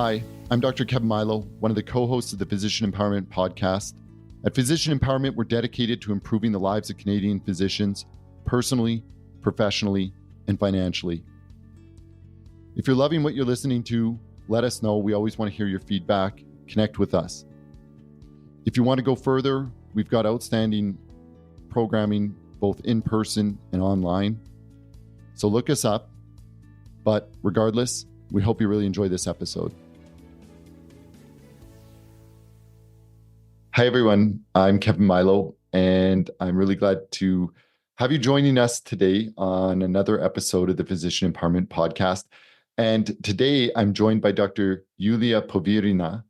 Hi, I'm Dr. Kevin Mailo, one of the co-hosts of the Physician Empowerment Podcast. At Physician Empowerment, we're dedicated to improving the lives of Canadian physicians, personally, professionally, and financially. If you're loving what you're listening to, let us know. We always want to hear your feedback. Connect with us. If you want to go further, we've got outstanding programming, both in person and online. So look us up. But regardless, we hope you really enjoy this episode. Hi, everyone. I'm Kevin Mailo, and I'm really glad to have you joining us today on another episode of the Physician Empowerment Podcast. And today I'm joined by Dr. Iuliaa Povieriena,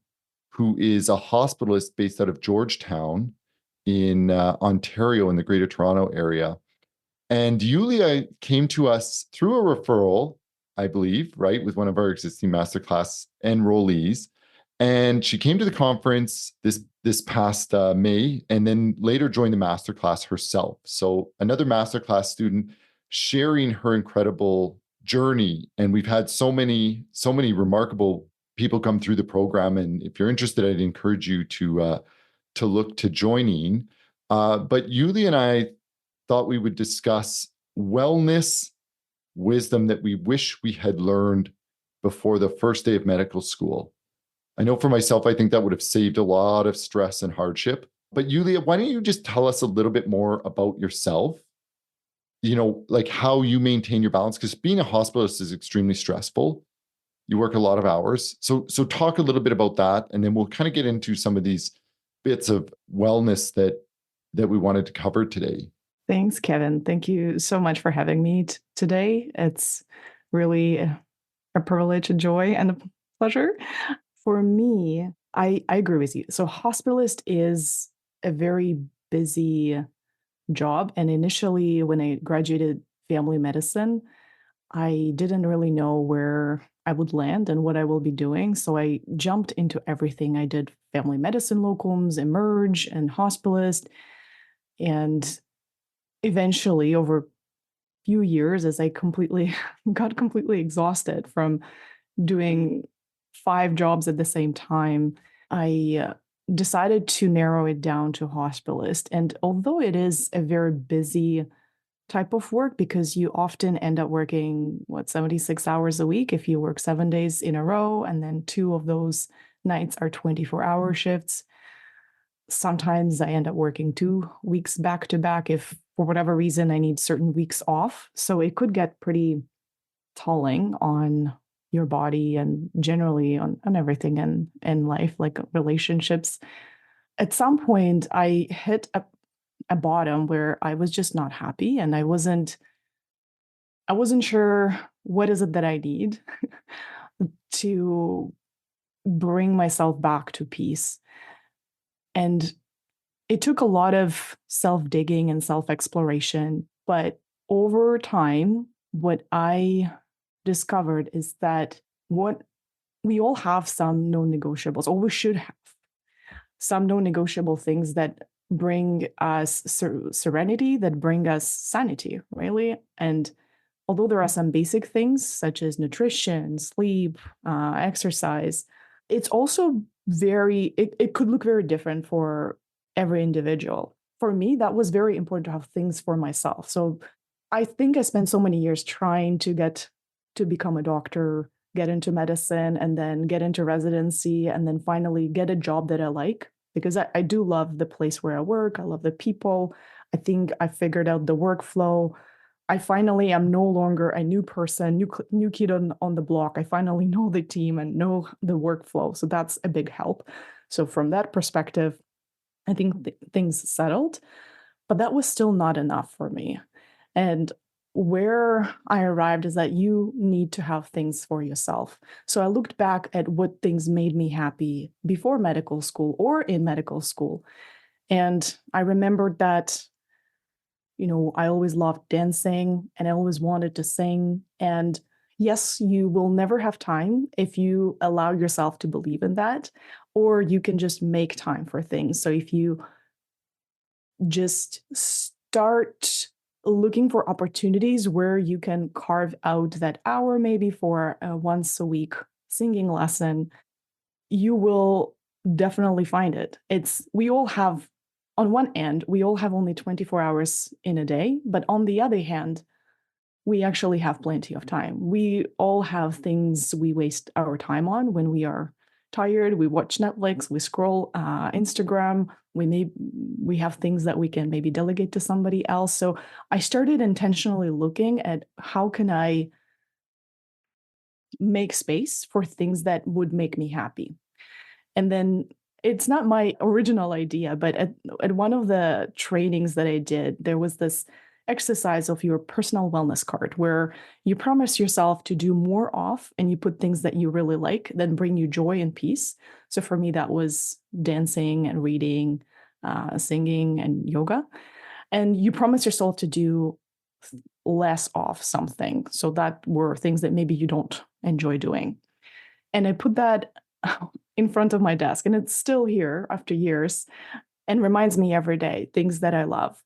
who is a hospitalist based out of Georgetown in Ontario in the Greater Toronto area. And Iuliaa came to us through a referral, I believe, right, with one of our existing Masterclass enrollees. And she came to the conference this past May, and then later joined the Masterclass herself. So another Masterclass student sharing her incredible journey. And we've had so many remarkable people come through the program. And if you're interested, I'd encourage you to look to joining. But Iuliaa and I thought we would discuss wellness wisdom that we wish we had learned before the first day of medical school. I know for myself, I think that would have saved a lot of stress and hardship. But Iuliaa, why don't you just tell us a little bit more about yourself? You know, like how you maintain your balance, because being a hospitalist is extremely stressful. You work a lot of hours. So talk a little bit about that, and then we'll kind of get into some of these bits of wellness that we wanted to cover today. Thanks, Kevin. Thank you so much for having me today. It's really a privilege, a joy, and a pleasure. For me, I agree with you. So hospitalist is a very busy job. And initially, when I graduated family medicine, I didn't really know where I would land and what I will be doing. So I jumped into everything. I did family medicine locums, emerge, and hospitalist. And eventually, over a few years, as I got completely exhausted from doing 5 jobs at the same time, I decided to narrow it down to hospitalist. And although it is a very busy type of work, because you often end up working 76 hours a week if you work 7 days in a row, and then 2 of those nights are 24-hour shifts. Sometimes I end up working 2 weeks back to back if for whatever reason I need certain weeks off. So it could get pretty tolling on your body and generally on everything in life, like relationships. At some point, I hit a bottom where I was just not happy, and I wasn't sure what is it that I need to bring myself back to peace. And it took a lot of self-digging and self-exploration. But over time, what I discovered is that what we all have some non-negotiables, or we should have some non-negotiable things that bring us serenity, that bring us sanity, really. And although there are some basic things such as nutrition, sleep, exercise, it's also it could look very different for every individual. For me, that was very important to have things for myself. So I think I spent so many years trying to become a doctor, get into medicine, and then get into residency, and then finally get a job that I like, because I do love the place where I work. I love the people. I think I figured out the workflow. I finally am no longer a new person, new kid on the block. I finally know the team and know the workflow. So that's a big help. So from that perspective, I think things settled, but that was still not enough for me. And where I arrived is that you need to have things for yourself. So I looked back at what things made me happy before medical school or in medical school. And I remembered that, I always loved dancing and I always wanted to sing. And yes, you will never have time if you allow yourself to believe in that, or you can just make time for things. So if you just start looking for opportunities where you can carve out that hour maybe for a once a week singing lesson, you will definitely find it. We all have, on one end, we all have only 24 hours in a day, but on the other hand, we actually have plenty of time. We all have things we waste our time on when we are tired. We watch Netflix, we scroll Instagram, we have things that we can maybe delegate to somebody else. So I started intentionally looking at how can I make space for things that would make me happy. And then it's not my original idea, but at one of the trainings that I did, there was this exercise of your personal wellness card where you promise yourself to do more of and you put things that you really like that bring you joy and peace. So for me, that was dancing and reading, singing and yoga. And you promise yourself to do less of something. So that were things that maybe you don't enjoy doing. And I put that in front of my desk, and it's still here after years and reminds me every day things that I love.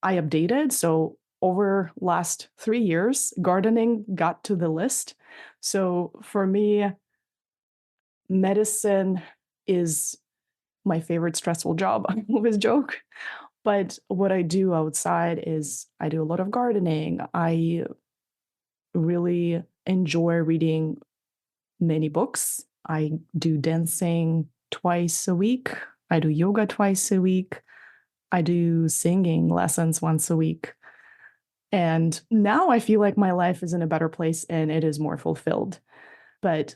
I updated. So over last 3 years, gardening got to the list. So for me, medicine is my favorite stressful job. I always joke. But what I do outside is I do a lot of gardening. I really enjoy reading many books. I do dancing twice a week. I do yoga twice a week. I do singing lessons once a week. And now I feel like my life is in a better place and it is more fulfilled. But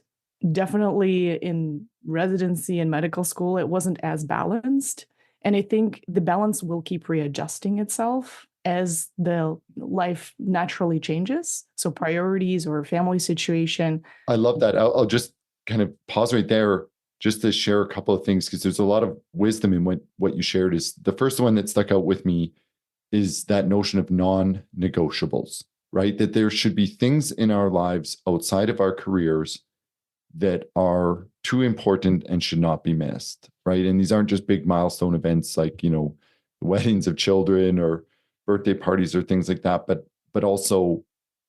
definitely in residency and medical school, it wasn't as balanced. And I think the balance will keep readjusting itself as the life naturally changes. So priorities or family situation. I love that. I'll just kind of pause right there just to share a couple of things because there's a lot of wisdom in what you shared. Is the first one that stuck out with me is that notion of non-negotiables, right? That there should be things in our lives outside of our careers that are too important and should not be missed, right? And these aren't just big milestone events like, weddings of children or birthday parties or things like that, but also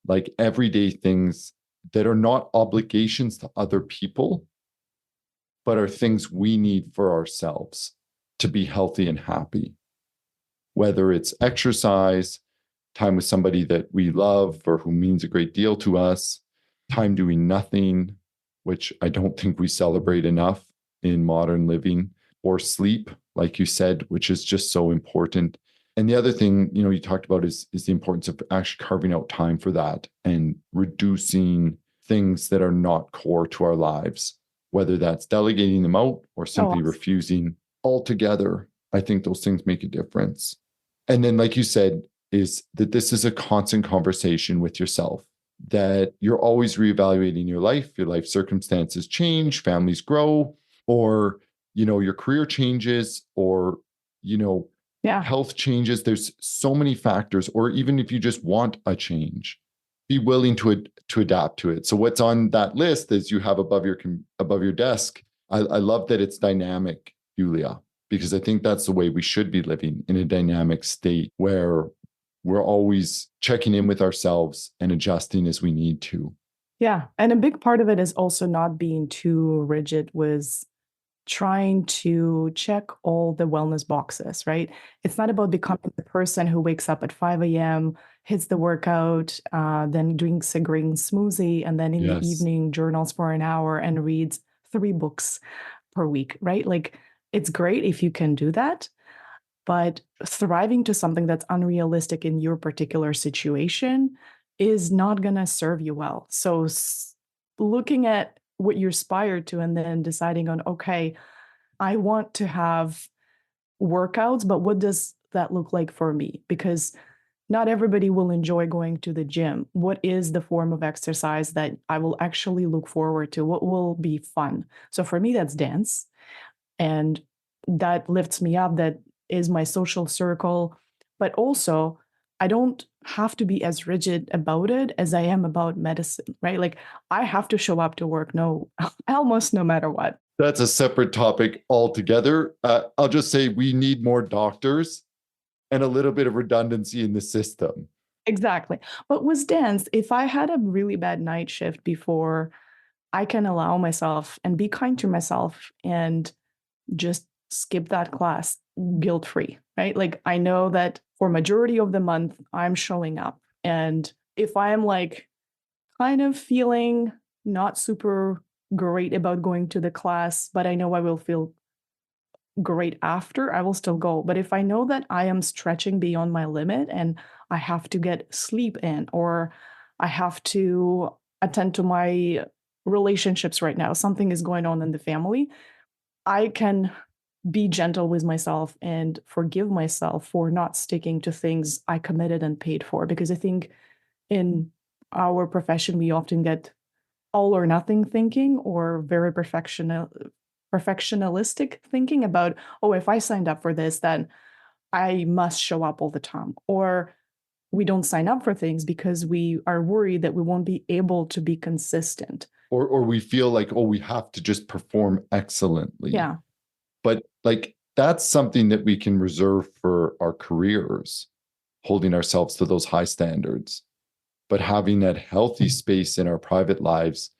like everyday things that are not obligations to other people, but are things we need for ourselves to be healthy and happy. Whether it's exercise, time with somebody that we love or who means a great deal to us, time doing nothing, which I don't think we celebrate enough in modern living, or sleep, like you said, which is just so important. And the other thing, you talked about is the importance of actually carving out time for that and reducing things that are not core to our lives, whether that's delegating them out or simply refusing altogether. I think those things make a difference. And then, like you said, is that this is a constant conversation with yourself, that you're always reevaluating your life circumstances change, families grow, or, your career changes, or, health changes. There's so many factors, or even if you just want a change, be willing to adapt to it. So what's on that list is you have above your desk. I love that it's dynamic, Iuliaa, because I think that's the way we should be living, in a dynamic state where we're always checking in with ourselves and adjusting as we need to. Yeah. And a big part of it is also not being too rigid with trying to check all the wellness boxes, right? It's not about becoming the person who wakes up at 5 a.m., hits the workout, then drinks a green smoothie, and then in the evening journals for an hour and reads 3 books per week, right? Like, it's great if you can do that. But thriving to something that's unrealistic in your particular situation is not going to serve you well. So looking at what you aspire to and then deciding on, okay, I want to have workouts, but what does that look like for me? Because not everybody will enjoy going to the gym. What is the form of exercise that I will actually look forward to? What will be fun? So for me, that's dance. And that lifts me up. That is my social circle. But also, I don't have to be as rigid about it as I am about medicine, right? Like, I have to show up to work, almost no matter what. That's a separate topic altogether. I'll just say we need more doctors and a little bit of redundancy in the system. Exactly. But with dance, if I had a really bad night shift before I can allow myself and be kind to myself and just skip that class guilt-free, right? Like I know that for majority of the month, I'm showing up. And if I am like kind of feeling not super great about going to the class, but I know I will feel great after, I will still go. But if I know that I am stretching beyond my limit and I have to get sleep in, or I have to attend to my relationships right now, something is going on in the family, I can be gentle with myself and forgive myself for not sticking to things I committed and paid for. Because I think in our profession, we often get all or nothing thinking or very perfectionistic thinking about, oh, if I signed up for this, then I must show up all the time. Or we don't sign up for things because we are worried that we won't be able to be consistent. Or we feel like, oh, we have to just perform excellently. Yeah. But like that's something that we can reserve for our careers, holding ourselves to those high standards, but having that healthy space in our private lives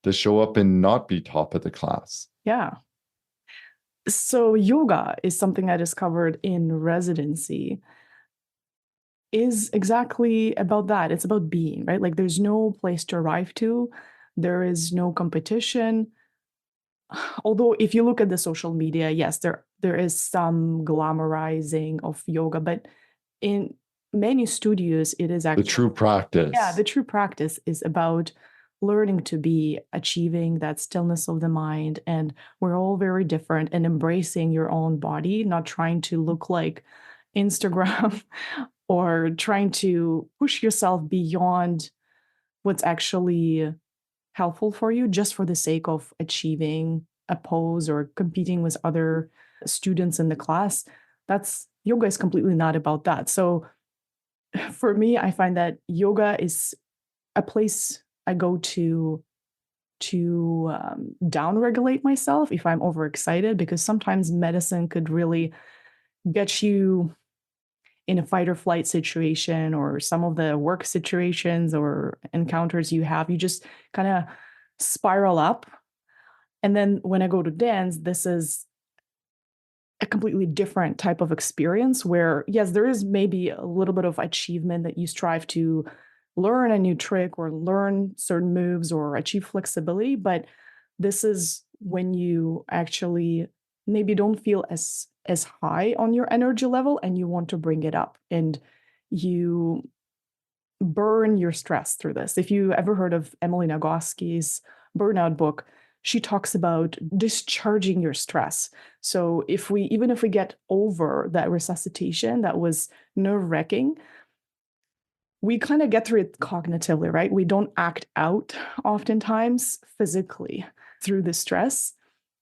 to show up and not be top of the class. Yeah. So yoga is something I discovered in residency, is exactly about that. It's about being, right? Like there's no place to arrive to. There is no competition. Although if you look at the social media, yes, there is some glamorizing of yoga, but in many studios, it is The actually true practice. yeah, the true practice is about learning to be, achieving that stillness of the mind. And we're all very different, and embracing your own body, not trying to look like Instagram or trying to push yourself beyond what's actually helpful for you just for the sake of achieving a pose or competing with other students in the class. That's yoga is completely not about that. So for me, I find that yoga is a place I go to down-regulate myself if I'm overexcited, because sometimes medicine could really get you in a fight or flight situation, or some of the work situations or encounters you have, you just kind of spiral up. And then when I go to dance, this is a completely different type of experience where, yes, there is maybe a little bit of achievement that you strive to learn a new trick or learn certain moves or achieve flexibility. But this is when you actually maybe don't feel as high on your energy level and you want to bring it up, and you burn your stress through this. If you ever heard of Emily Nagoski's burnout book, she talks about discharging your stress. So even if we get over that resuscitation that was nerve-wracking, we kind of get through it cognitively, right? We don't act out oftentimes physically through the stress.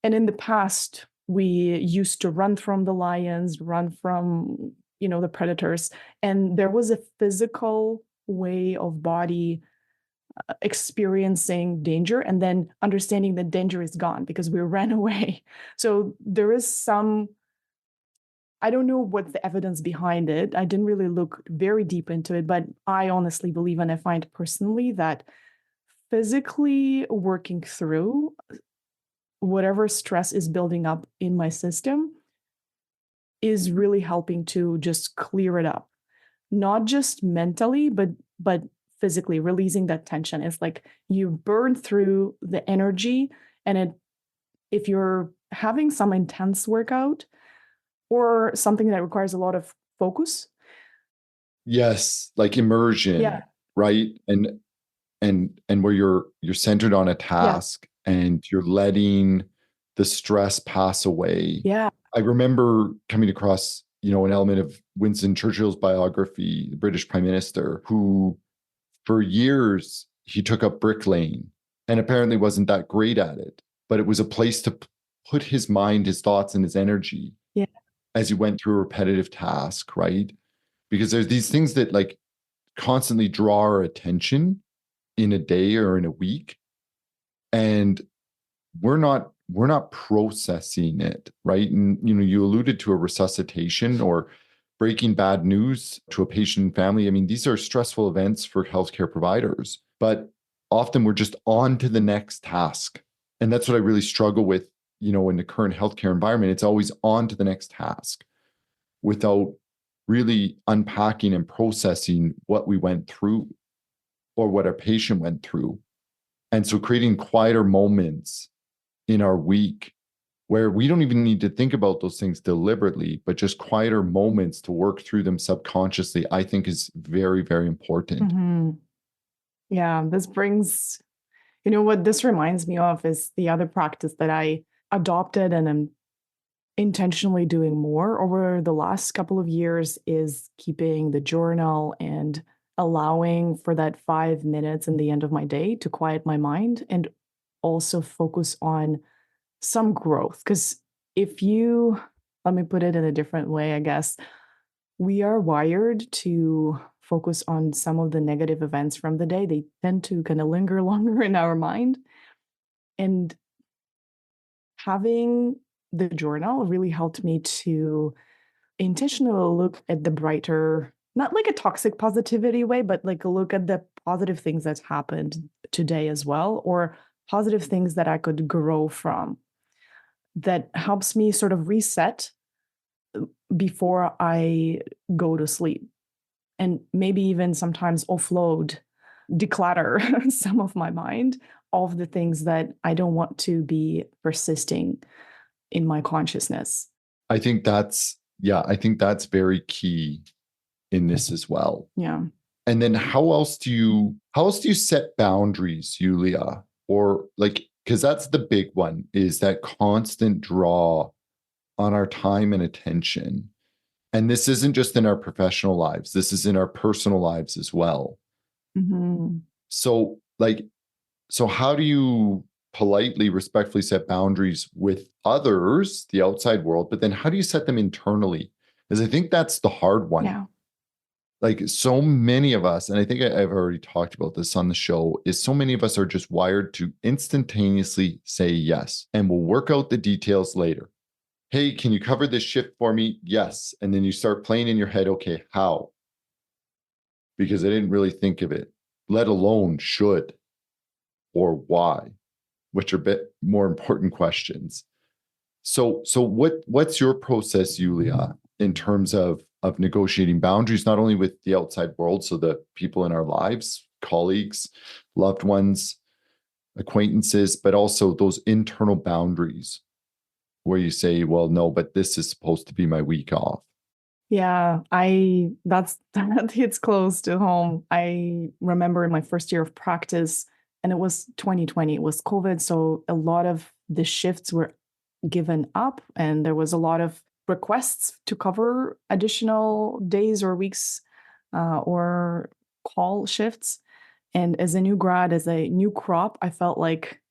And in the past, we used to run from the lions, run from, the predators. And there was a physical way of body experiencing danger and then understanding that danger is gone because we ran away. So there is some, I don't know what the evidence behind it. I didn't really look very deep into it, but I honestly believe, and I find personally, that physically working through whatever stress is building up in my system is really helping to just clear it up. Not just mentally, but physically releasing that tension. It's like you burn through the energy, and if you're having some intense workout or something that requires a lot of focus. Yes, like immersion, Yeah. right? And where you're centered on a task and you're letting the stress pass away. Yeah. I remember coming across, an element of Winston Churchill's biography, the British Prime Minister, who for years he took up bricklaying and apparently wasn't that great at it, but it was a place to put his mind, his thoughts, and his energy as he went through a repetitive task, right? Because there's these things that like constantly draw our attention in a day or in a week, and we're not processing it, right? And you alluded to a resuscitation or breaking bad news to a patient and family. I mean, these are stressful events for healthcare providers, but often we're just on to the next task. And that's what I really struggle with, in the current healthcare environment. It's always on to the next task without really unpacking and processing what we went through or what our patient went through. And so creating quieter moments in our week where we don't even need to think about those things deliberately, but just quieter moments to work through them subconsciously, I think is very, very important. Mm-hmm. Yeah, what this reminds me of is the other practice that I adopted and am intentionally doing more over the last couple of years is keeping the journal and allowing for that 5 minutes in the end of my day to quiet my mind and also focus on some growth. Because let me put it in a different way, I guess, we are wired to focus on some of the negative events from the day. They tend to kind of linger longer in our mind. And having the journal really helped me to intentionally look at the brighter, not like a toxic positivity way, but like a look at the positive things that's happened today as well, or positive things that I could grow from. That helps me sort of reset before I go to sleep and maybe even sometimes offload, declutter some of my mind of the things that I don't want to be persisting in my consciousness. I think that's very key in this as well. Yeah. And then how else do you set boundaries, Iuliaa? Or like, because that's the big one, is that constant draw on our time and attention. And this isn't just in our professional lives, this is in our personal lives as well. Mm-hmm. So how do you politely, respectfully set boundaries with others, the outside world, but then how do you set them internally? Because I think that's the hard one. Yeah. Like so many of us, and I think I've already talked about this on the show, is so many of us are just wired to instantaneously say yes, and we'll work out the details later. Hey, can you cover this shift for me? Yes. And then you start playing in your head, okay, how? Because I didn't really think of it, let alone should or why, which are a bit more important questions. So what's your process, Iuliaa, in terms of negotiating boundaries, not only with the outside world, so the people in our lives, colleagues, loved ones, acquaintances, but also those internal boundaries where you say, well, no, but this is supposed to be my week off. Yeah, that hits close to home. I remember in my first year of practice, and it was 2020, it was COVID. So a lot of the shifts were given up, and there was a lot of requests to cover additional days or weeks or call shifts. And as a new grad, as a new crop, I felt like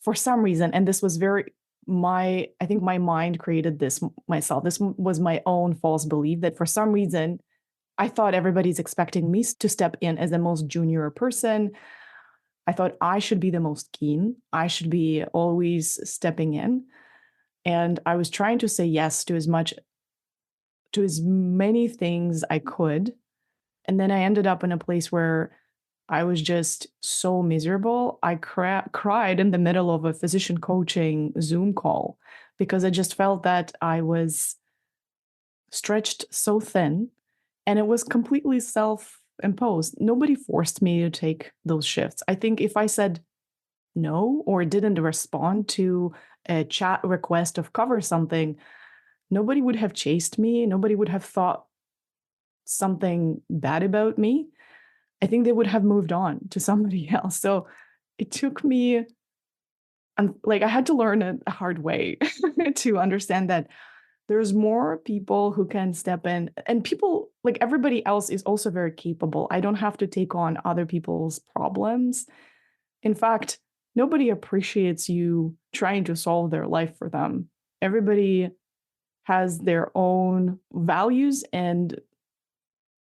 for some reason, and this was I think my mind created this myself. This was my own false belief that for some reason, I thought everybody's expecting me to step in as the most junior person. I thought I should be the most keen. I should be always stepping in. And I was trying to say yes to as many things I could. And then I ended up in a place where I was just so miserable. I cried in the middle of a physician coaching Zoom call because I just felt that I was stretched so thin, and it was completely self-imposed. Nobody forced me to take those shifts. I think if I said no or didn't respond to a chat request of cover something, nobody would have chased me. Nobody would have thought something bad about me. I think they would have moved on to somebody else. So it took me, like, I had to learn it a hard way to understand that there's more people who can step in, and people, like everybody else, is also very capable. I don't have to take on other people's problems. In fact, nobody appreciates you trying to solve their life for them. Everybody has their own values, and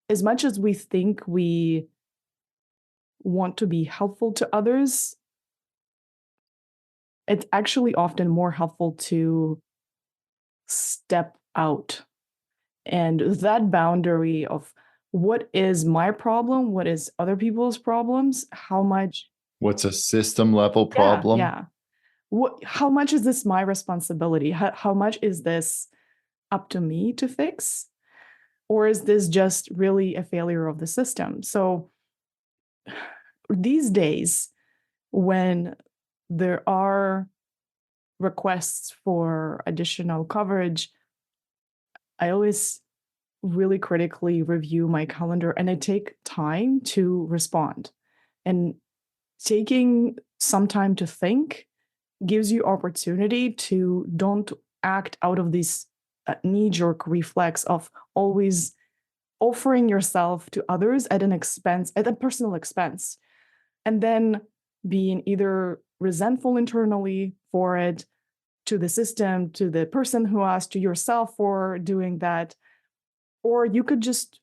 as much as we think we want to be helpful to others, it's actually often more helpful to step out. And that boundary of what is my problem, what is other people's problems, how much What's a system level Yeah, problem? yeah. How much is this my responsibility? How much is this up to me to fix? Or is this just really a failure of the system? So these days, when there are requests for additional coverage, I always really critically review my calendar and I take time to respond. And taking some time to think gives you opportunity to don't act out of this knee-jerk reflex of always offering yourself to others at an expense, at a personal expense, and then being either resentful internally for it, to the system, to the person who asked, to yourself for doing that. Or you could just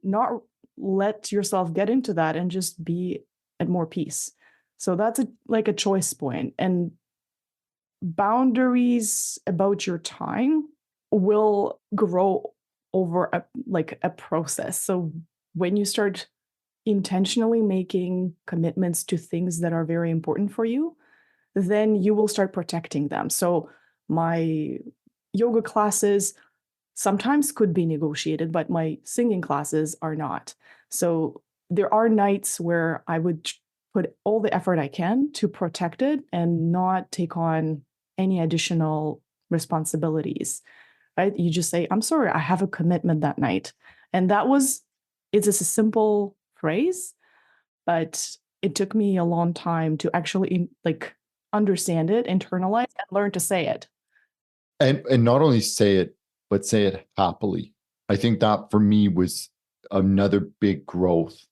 not let yourself get into that and just be at more peace. So that's like a choice point. And boundaries about your time will grow over a process. So when you start intentionally making commitments to things that are very important for you, then you will start protecting them. So my yoga classes sometimes could be negotiated, but my singing classes are not. So there are nights where I would put all the effort I can to protect it and not take on any additional responsibilities. Right? You just say, I'm sorry, I have a commitment that night. And it's just a simple phrase, but it took me a long time to actually understand it, internalize, and learn to say it. And not only say it, but say it happily. I think that for me was another big growth,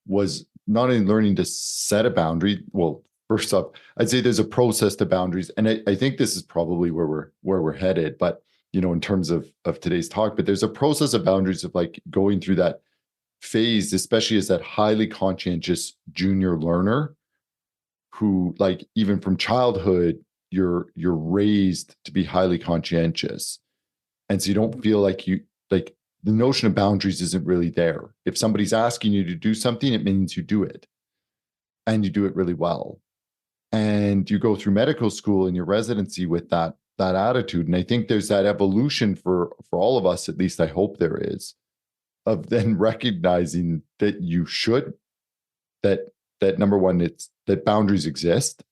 was not only learning to set a boundary. Well, first off, I'd say there's a process to boundaries. And I think this is probably where we're headed, but in terms of today's talk, but there's a process of boundaries of like going through that phase, especially as that highly conscientious junior learner who, like, even from childhood, you're raised to be highly conscientious. And so you don't feel like the notion of boundaries isn't really there. If somebody's asking you to do something, it means you do it, and you do it really well. And you go through medical school and your residency with that attitude. And I think there's that evolution for all of us, at least I hope there is, of then recognizing that you should, that number one, it's that boundaries exist.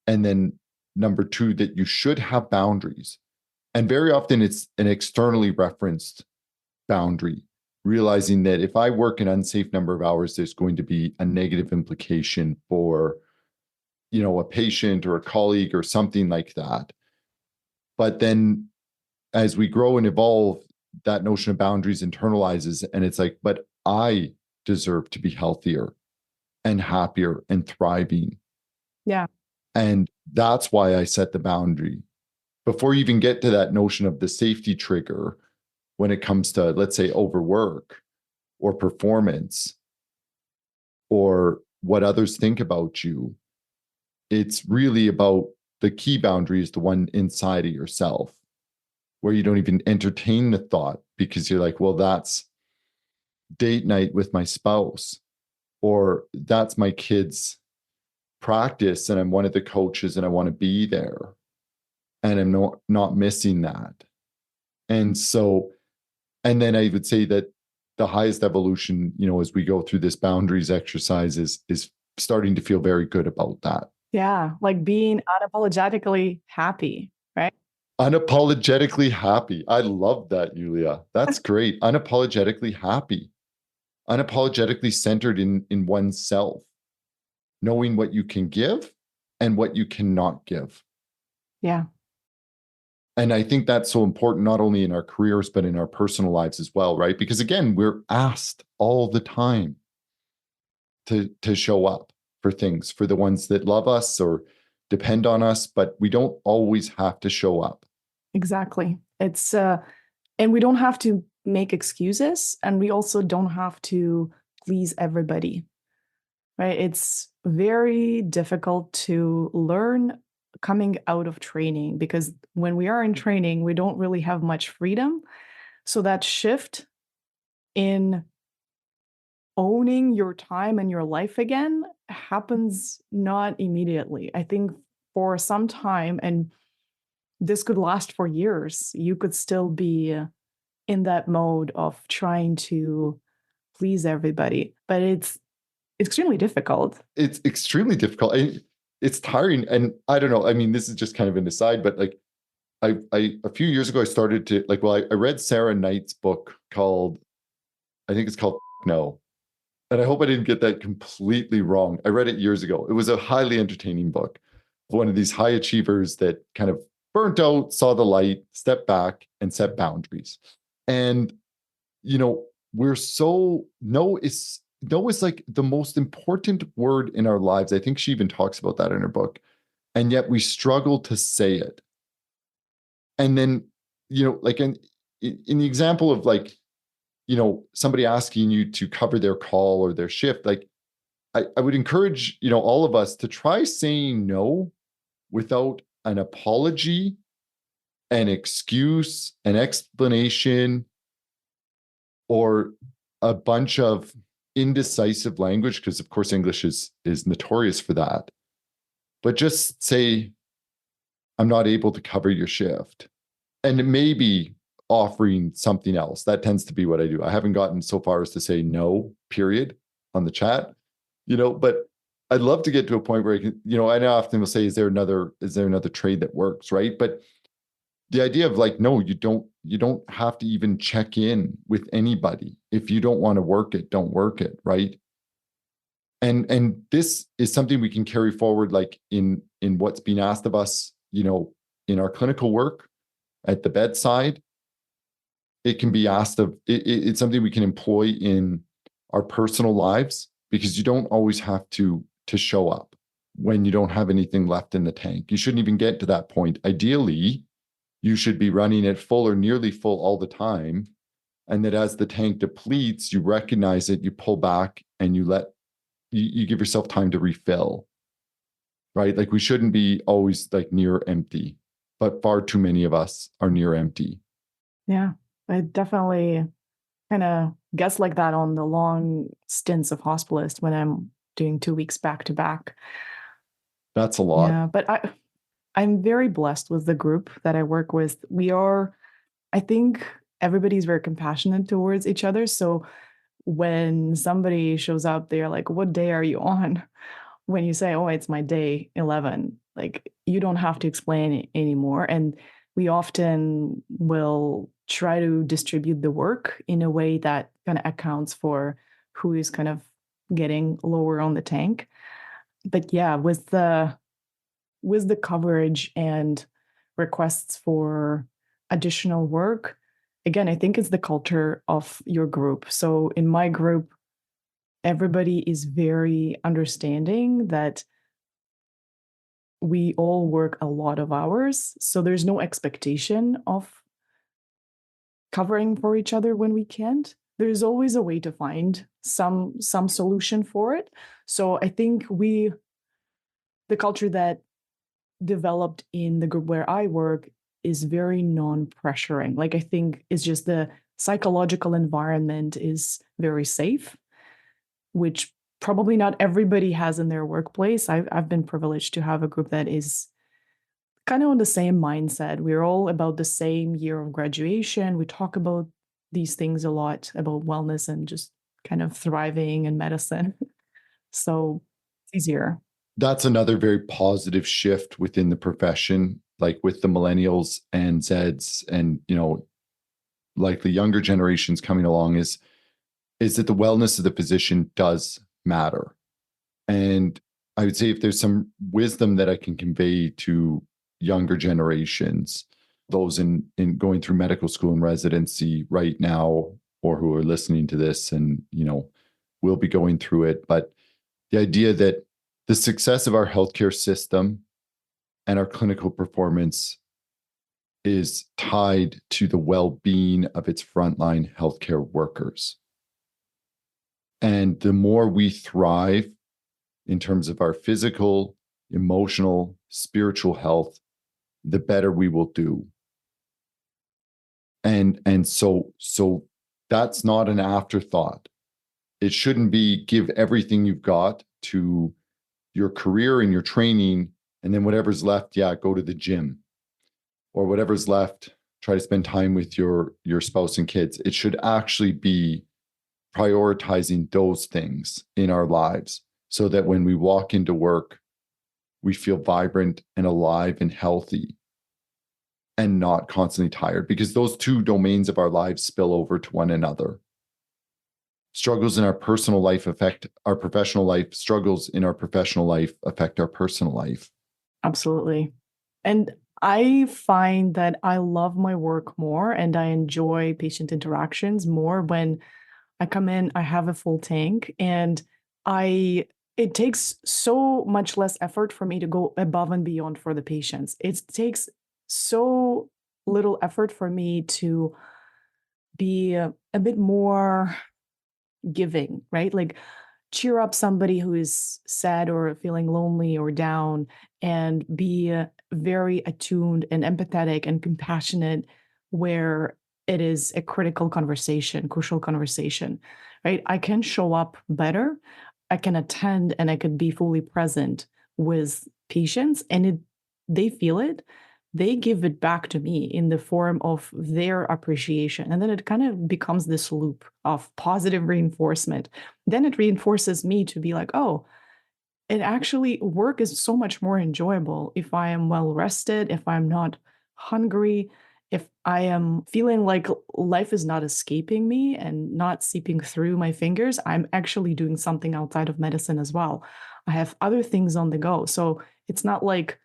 And then number two, that you should have boundaries. And very often it's an externally referenced boundary, realizing that if I work an unsafe number of hours, there's going to be a negative implication for, a patient or a colleague or something like that. But then as we grow and evolve, that notion of boundaries internalizes, and it's like, but I deserve to be healthier and happier and thriving. Yeah. And that's why I set the boundary. Before you even get to that notion of the safety trigger, when it comes to, let's say, overwork or performance or what others think about you, it's really about the key boundary is the one inside of yourself, where you don't even entertain the thought because you're like, well, that's date night with my spouse, or that's my kids' practice and I'm one of the coaches and I want to be there and I'm not missing that. And so, and then I would say that the highest evolution, as we go through this boundaries exercise is starting to feel very good about that. Yeah, like being unapologetically happy, right? Unapologetically happy. I love that, Iuliaa. That's great. Unapologetically happy. Unapologetically centered in oneself, knowing what you can give and what you cannot give. Yeah. And I think that's so important, not only in our careers, but in our personal lives as well, right? Because again, we're asked all the time to show up for things, for the ones that love us or depend on us, but we don't always have to show up. Exactly. And we don't have to make excuses, and we also don't have to please everybody, right? It's very difficult to learn coming out of training, because when we are in training, we don't really have much freedom. So that shift in owning your time and your life again happens not immediately. I think for some time, and this could last for years, you could still be in that mode of trying to please everybody, but it's extremely difficult. It's extremely difficult. It's tiring. And I don't know. I mean, this is just kind of an aside, but like I a few years ago, I started to like, well, I read Sarah Knight's book called, I think it's called No. And I hope I didn't get that completely wrong. I read it years ago. It was a highly entertaining book. One of these high achievers that kind of burnt out, saw the light, stepped back, and set boundaries. And, you know, we're so, no is like the most important word in our lives. I think she even talks about that in her book. And yet we struggle to say it. And then, you know, like in the example of like, you know, somebody asking you to cover their call or their shift, like I would encourage, you know, all of us to try saying no without an apology, an excuse, an explanation, or a bunch of indecisive language, because of course English is notorious for that. But just say, I'm not able to cover your shift. And maybe offering something else. That tends to be what I do. I haven't gotten so far as to say no, period, on the chat, you know, but I'd love to get to a point where I can, you know, I often will say, is there another trade that works, right? But the idea of like, no, you don't have to even check in with anybody. If you don't want to work it, don't work it, right? And this is something we can carry forward, like in what's being asked of us, you know, in our clinical work at the bedside. It can be asked of, it's something we can employ in our personal lives, because you don't always have to show up when you don't have anything left in the tank. You shouldn't even get to that point. Ideally, you should be running it full or nearly full all the time. And that as the tank depletes, you recognize it, you pull back, and you give yourself time to refill, right? Like we shouldn't be always like near empty, but far too many of us are near empty. Yeah, I definitely kind of guess like that on the long stints of hospitalist when I'm doing 2 weeks back to back. That's a lot. Yeah, but I'm very blessed with the group that I work with. I think everybody's very compassionate towards each other. So when somebody shows up, they're like, what day are you on? When you say, oh, it's my day 11, like you don't have to explain it anymore. And we often will try to distribute the work in a way that kind of accounts for who is kind of getting lower on the tank. But yeah, with the coverage and requests for additional work, again, I think it's the culture of your group. So in my group, everybody is very understanding that we all work a lot of hours. So there's no expectation of covering for each other when we can't. There's always a way to find some solution for it. So I think the culture that developed in the group where I work is very non-pressuring. Like I think it's just the psychological environment is very safe, which probably not everybody has in their workplace. I've been privileged to have a group that is kind of on the same mindset. We're all about the same year of graduation. We talk about these things a lot, about wellness and just kind of thriving in medicine. So it's easier. That's another very positive shift within the profession, like with the millennials and Zeds and, you know, like the younger generations coming along, is that the wellness of the physician does matter. And I would say if there's some wisdom that I can convey to younger generations, those in going through medical school and residency right now, or who are listening to this and, you know, will be going through it. But the idea that the success of our healthcare system and our clinical performance is tied to the well-being of its frontline healthcare workers. And the more we thrive in terms of our physical, emotional, spiritual health, the better we will do. And so that's not an afterthought. It shouldn't be give everything you've got to your career and your training, and then whatever's left, yeah, go to the gym, or whatever's left, try to spend time with your spouse and kids. It should actually be prioritizing those things in our lives so that when we walk into work, we feel vibrant and alive and healthy and not constantly tired, because those two domains of our lives spill over to one another. Struggles in our personal life affect our professional life. Struggles in our professional life affect our personal life. Absolutely. And I find that I love my work more and I enjoy patient interactions more when I come in, I have a full tank, and it takes so much less effort for me to go above and beyond for the patients. It takes so little effort for me to be a bit more giving, right? Like cheer up somebody who is sad or feeling lonely or down, and be very attuned and empathetic and compassionate where it is a critical conversation, crucial conversation, right? I can show up better. I can attend and I could be fully present with patients, and they feel it. They give it back to me in the form of their appreciation. And then it kind of becomes this loop of positive reinforcement. Then it reinforces me to be like, oh, it actually, work is so much more enjoyable if I am well rested, if I'm not hungry, if I am feeling like life is not escaping me and not seeping through my fingers. I'm actually doing something outside of medicine as well. I have other things on the go. So it's not like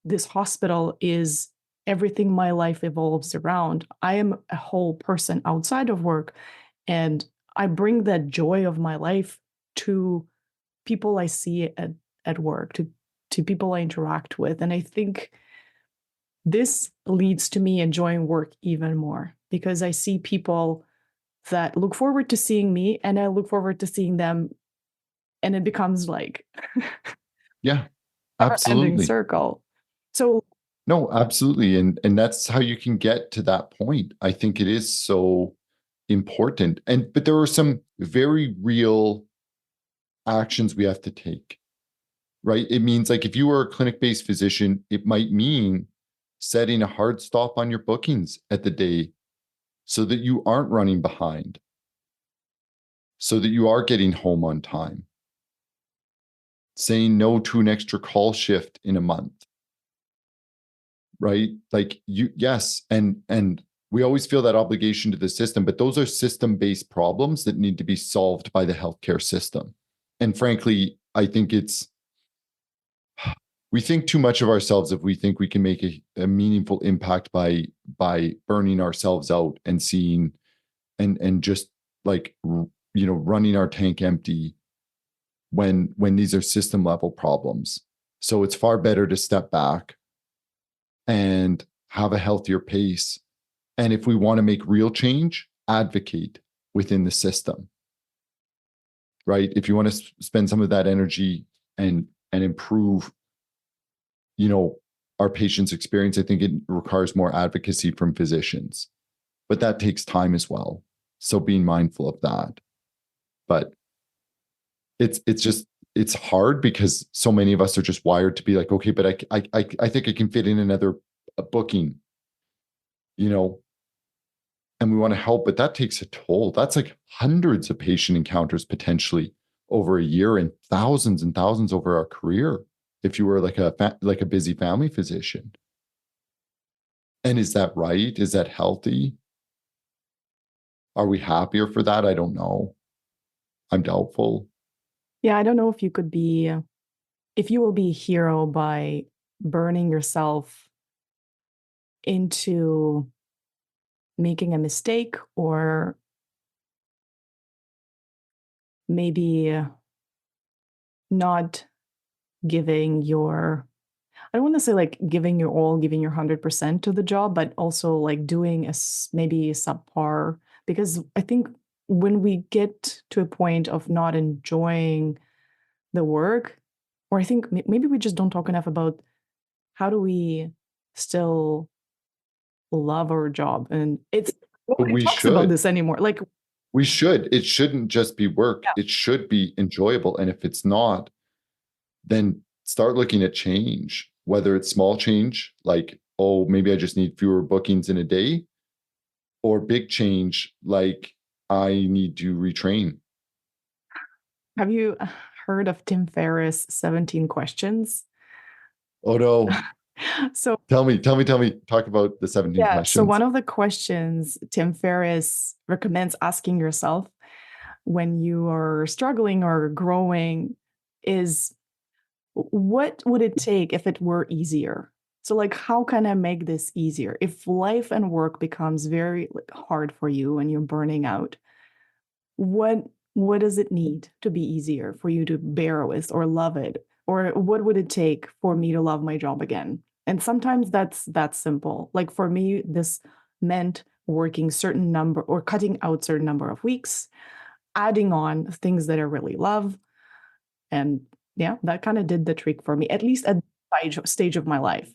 this hospital is everything my life evolves around. I am a whole person outside of work, and I bring that joy of my life to people I see at work, to people I interact with. And I think this leads to me enjoying work even more because I see people that look forward to seeing me and I look forward to seeing them. And it becomes like Yeah, a ending absolutely. circle. So No, absolutely. And that's how you can get to that point. I think it is so important. But there are some very real actions we have to take, right? It means, like, if you are a clinic-based physician, it might mean setting a hard stop on your bookings at the day so that you aren't running behind, so that you are getting home on time, saying no to an extra call shift in a month, right? Like, yes, and we always feel that obligation to the system, but those are system-based problems that need to be solved by the healthcare system. And frankly, I think we think too much of ourselves if we think we can make a meaningful impact by burning ourselves out and seeing and just, like, running our tank empty when these are system level problems. So it's far better to step back and have a healthier pace. And if we want to make real change, advocate within the system, right? If you want to spend some of that energy and improve, our patients' experience, I think it requires more advocacy from physicians, but that takes time as well. So being mindful of that. But it's hard because so many of us are just wired to be like, okay, but I think I can fit in another booking, and we want to help, but that takes a toll. That's like hundreds of patient encounters potentially over a year and thousands over our career if you were like a busy family physician. And is that right? Is that healthy? Are we happier for that? I don't know. I'm doubtful. yeah, I don't know if you will be a hero by burning yourself into making a mistake, or maybe not giving your, I don't want to say like giving your all, giving your 100% to the job, but also like doing maybe subpar. Because I think when we get to a point of not enjoying the work, or I think maybe we just don't talk enough about how do we still love our job. And it's But nobody we talks about should. this anymore. Like We should. It shouldn't just be work. Yeah. It should be enjoyable. And if it's not, then start looking at change, whether it's small change, like, oh, maybe I just need fewer bookings in a day, or big change, like I need to retrain. Have you heard of Tim Ferriss' 17 questions? Oh no. So Tell me. Talk about the 17 yeah, so questions. one of the questions Tim Ferriss recommends asking yourself when you are struggling or growing is, what would it take if it were easier? So like, how can I make this easier? If life and work becomes very hard for you and you're burning out, what does it need to be easier for you to bear with or love it? Or what would it take for me to love my job again? And sometimes that's simple. Like for me, this meant working certain number or cutting out certain number of weeks, adding on things that I really love. And yeah, that kind of did the trick for me, at least at the stage of my life.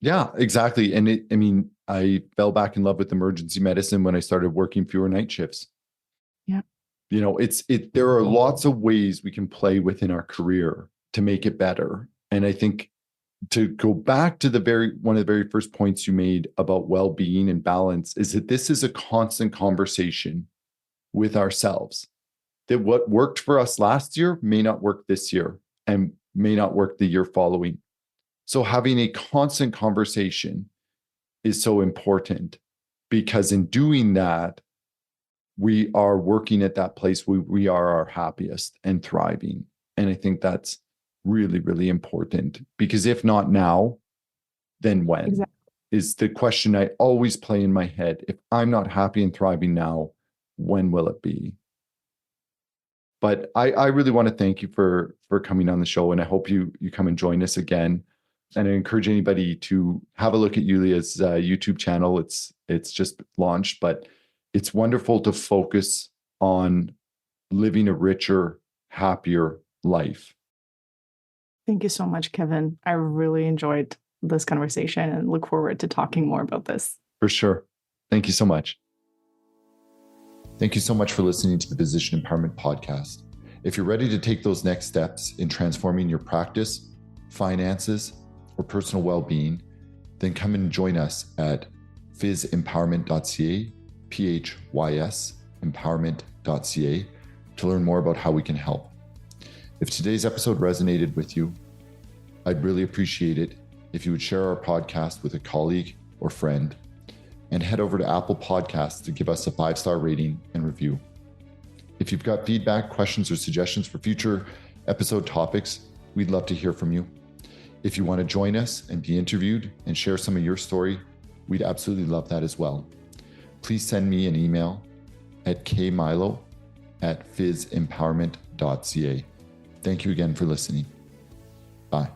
Yeah, exactly. And I fell back in love with emergency medicine when I started working fewer night shifts. Yeah. There are lots of ways we can play within our career to make it better. And I think, to go back to one of the very first points you made about well-being and balance, is that this is a constant conversation with ourselves, that what worked for us last year may not work this year and may not work the year following. So having a constant conversation is so important, because in doing that, we are working at that place where we are our happiest and thriving. And I think that's really, really important, because if not now, then when? Exactly. Is the question I always play in my head. If I'm not happy and thriving now, when will it be? But I really want to thank you for coming on the show, and I hope you come and join us again. And I encourage anybody to have a look at Iuliaa's YouTube channel. It's just launched, but it's wonderful to focus on living a richer, happier life. Thank you so much, Kevin. I really enjoyed this conversation and look forward to talking more about this. For sure. Thank you so much. Thank you so much for listening to the Physician Empowerment Podcast. If you're ready to take those next steps in transforming your practice, finances, or personal well-being, then come and join us at physempowerment.ca, PHYS empowerment.ca, to learn more about how we can help. If today's episode resonated with you, I'd really appreciate it if you would share our podcast with a colleague or friend, and head over to Apple Podcasts to give us a 5-star rating and review. If you've got feedback, questions, or suggestions for future episode topics, we'd love to hear from you. If you want to join us and be interviewed and share some of your story, we'd absolutely love that as well. Please send me an email at kmilo@physempowerment.ca. Thank you again for listening. Bye.